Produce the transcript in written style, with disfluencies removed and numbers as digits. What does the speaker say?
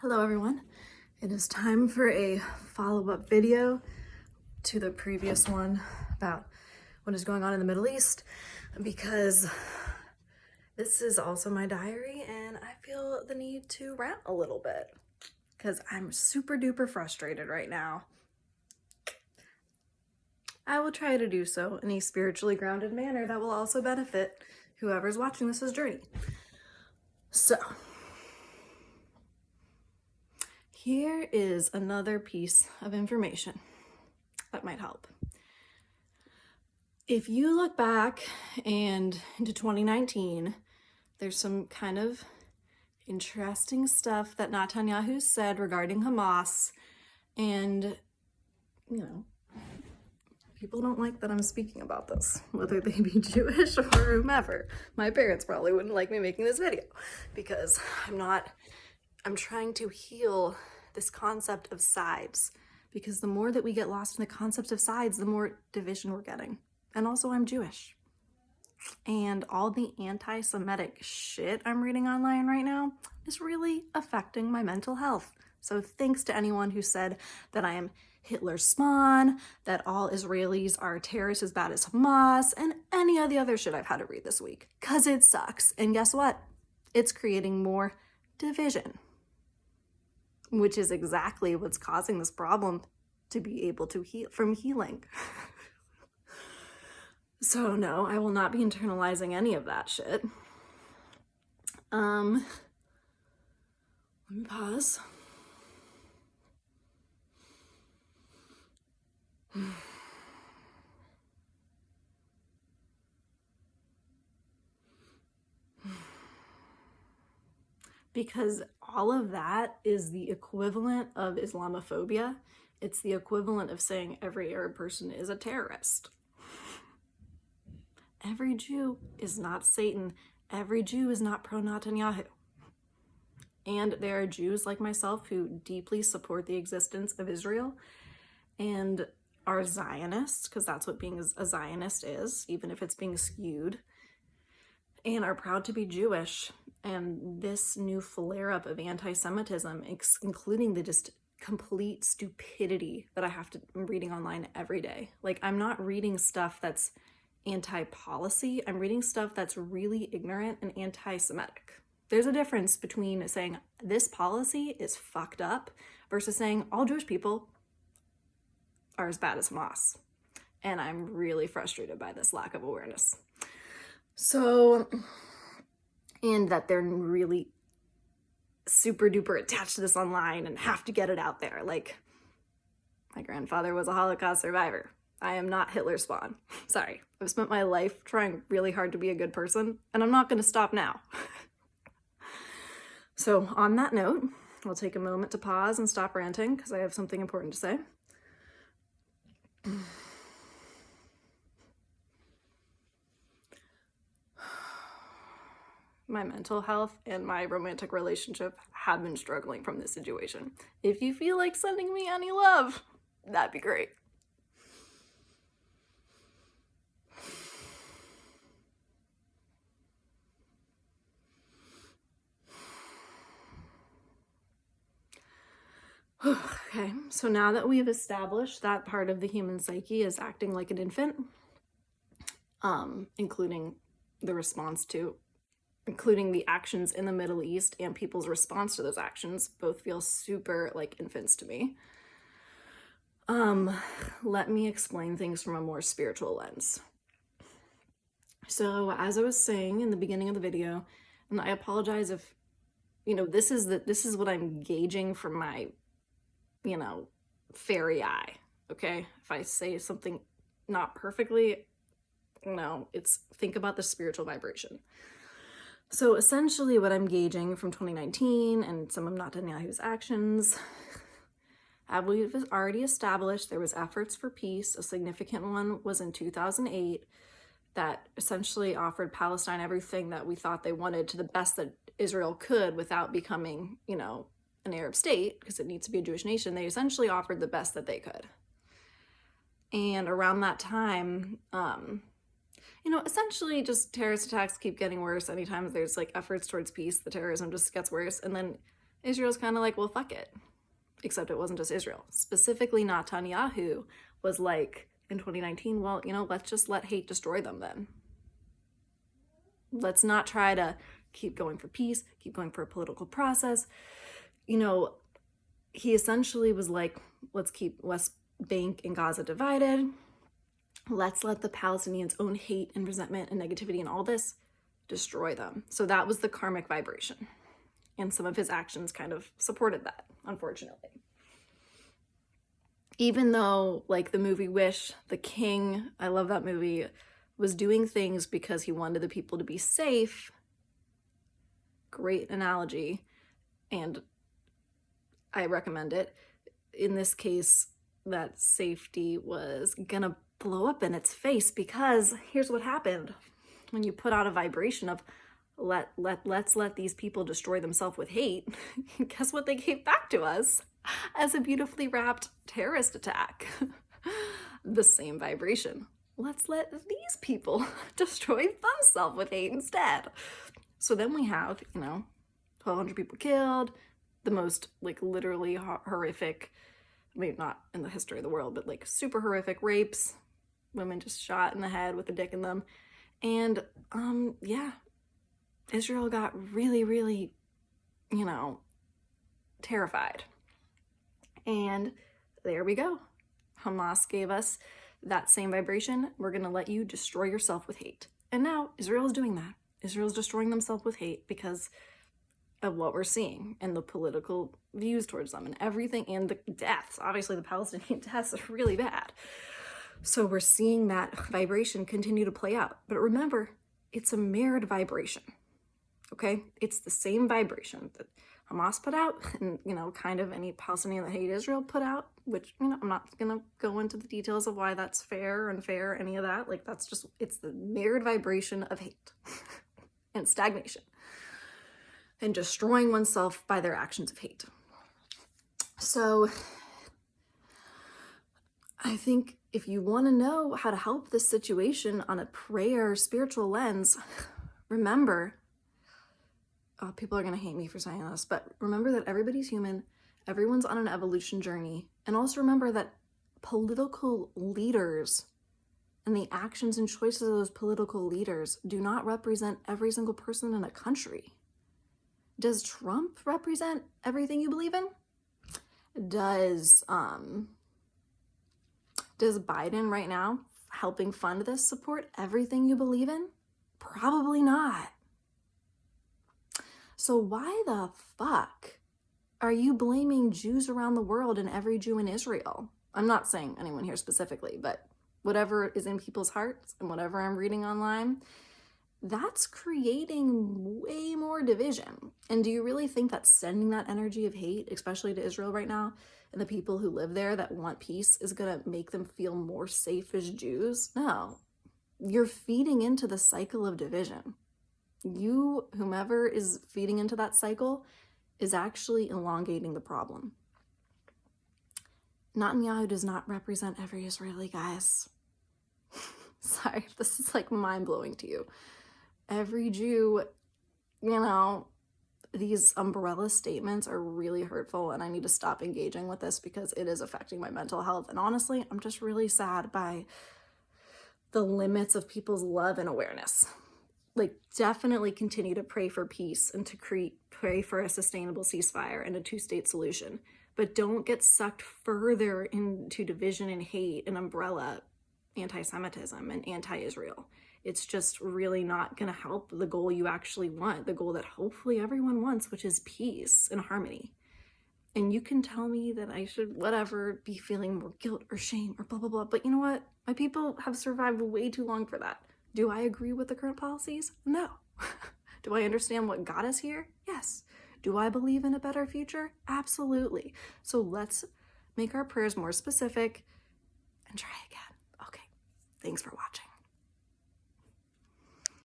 Hello everyone, it is time for a follow-up video to the previous one about what is going on in the Middle East, because this is also my diary and I feel the need to rant a little bit because I'm super duper frustrated right now. I will try to do so in a spiritually grounded manner that will also benefit whoever's watching this journey. So, here is another piece of information that might help. If you look back and into 2019, there's some kind of interesting stuff that Netanyahu said regarding Hamas, and people don't like that I'm speaking about this, whether they be Jewish or whomever. My parents probably wouldn't like me making this video because I'm trying to heal this concept of sides, because the more that we get lost in the concept of sides, the more division we're getting. And also I'm Jewish. And all the anti-Semitic shit I'm reading online right now is really affecting my mental health. So thanks to anyone who said that I am Hitler's spawn, that all Israelis are terrorists as bad as Hamas, and any of the other shit I've had to read this week. Cause it sucks. And guess what? It's creating more division, which is exactly what's causing this problem to be able to heal from healing. So no, I will not be internalizing any of that shit. Let me pause. Because all of that is the equivalent of Islamophobia. It's the equivalent of saying every Arab person is a terrorist. Every Jew is not Satan. Every Jew is not pro-Netanyahu. And there are Jews like myself who deeply support the existence of Israel and are Zionists, because that's what being a Zionist is, even if it's being skewed, and are proud to be Jewish. And this new flare-up of anti-Semitism, including the just complete stupidity that I'm reading online every day. Like, I'm not reading stuff that's anti-policy, I'm reading stuff that's really ignorant and anti-Semitic. There's a difference between saying this policy is fucked up versus saying all Jewish people are as bad as Hamas. And I'm really frustrated by this lack of awareness. So, and that they're really super duper attached to this online and have to get it out there. Like, my grandfather was a Holocaust survivor. I am not Hitler's spawn. Sorry, I've spent my life trying really hard to be a good person, and I'm not gonna stop now. So on that note, I'll take a moment to pause and stop ranting because I have something important to say. My mental health and my romantic relationship have been struggling from this situation. If you feel like sending me any love, that'd be great. Okay, so now that we've established that part of the human psyche is acting like an infant, including the actions in the Middle East and people's response to those actions, both feel super like infants to me. Let me explain things from a more spiritual lens. So as I was saying in the beginning of the video, and I apologize if, this is what I'm gauging from my, fairy eye, okay? If I say something not perfectly, think about the spiritual vibration. So essentially what I'm gauging from 2019 and some of Netanyahu's actions, we've already established there was efforts for peace. A significant one was in 2008 that essentially offered Palestine everything that we thought they wanted to the best that Israel could without becoming, an Arab state, because it needs to be a Jewish nation. They essentially offered the best that they could. And around that time, essentially just terrorist attacks keep getting worse. Anytime there's like efforts towards peace, the terrorism just gets worse. And then Israel's kind of like, well, fuck it. Except it wasn't just Israel. Specifically, Netanyahu was like, in 2019, well, let's just let hate destroy them then. Let's not try to keep going for peace, keep going for a political process. He essentially was like, let's keep West Bank and Gaza divided. Let's let the Palestinians' own hate and resentment and negativity and all this destroy them. So that was the karmic vibration. And some of his actions kind of supported that, unfortunately. Even though, like the movie Wish, the king, I love that movie, was doing things because he wanted the people to be safe. Great analogy. And I recommend it. In this case, that safety was gonna blow up in its face, because here's what happened. When you put out a vibration of let's let these people destroy themselves with hate, guess what they gave back to us? As a beautifully wrapped terrorist attack. The same vibration. Let's let these people destroy themselves with hate instead. So then we have, 1,200 people killed, the most, like, literally horrific, maybe not in the history of the world, but like super horrific rapes, women just shot in the head with a dick in them. And Israel got really, really, terrified. And there we go. Hamas gave us that same vibration. We're going to let you destroy yourself with hate. And now Israel is doing that. Israel's destroying themselves with hate because of what we're seeing and the political views towards them and everything, and the deaths. Obviously, the Palestinian deaths are really bad. So we're seeing that vibration continue to play out. But remember, it's a mirrored vibration. Okay? It's the same vibration that Hamas put out and, kind of any Palestinian that hate Israel put out, which, I'm not going to go into the details of why that's fair, unfair, any of that. Like, that's just, it's the mirrored vibration of hate and stagnation and destroying oneself by their actions of hate. So I think if you want to know how to help this situation on a prayer, spiritual lens, remember, people are going to hate me for saying this, but remember that everybody's human, everyone's on an evolution journey, and also remember that political leaders and the actions and choices of those political leaders do not represent every single person in a country. Does Trump represent everything you believe in? Does Biden right now helping fund this support everything you believe in? Probably not. So why the fuck are you blaming Jews around the world and every Jew in Israel? I'm not saying anyone here specifically, but whatever is in people's hearts and whatever I'm reading online, that's creating way more division. And do you really think that sending that energy of hate, especially to Israel right now, and the people who live there that want peace, is going to make them feel more safe as Jews? No. You're feeding into the cycle of division. You, whomever is feeding into that cycle, is actually elongating the problem. Netanyahu does not represent every Israeli, guys. Sorry, this is like mind-blowing to you. Every Jew, these umbrella statements are really hurtful, and I need to stop engaging with this because it is affecting my mental health. And honestly, I'm just really sad by the limits of people's love and awareness. Like, definitely continue to pray for peace and to pray for a sustainable ceasefire and a two-state solution. But don't get sucked further into division and hate and umbrella anti-Semitism and anti-Israel. It's just really not going to help the goal you actually want, the goal that hopefully everyone wants, which is peace and harmony. And you can tell me that I should, whatever, be feeling more guilt or shame or blah, blah, blah. But you know what? My people have survived way too long for that. Do I agree with the current policies? No. Do I understand what got us here? Yes. Do I believe in a better future? Absolutely. So let's make our prayers more specific and try again. Okay. Thanks for watching.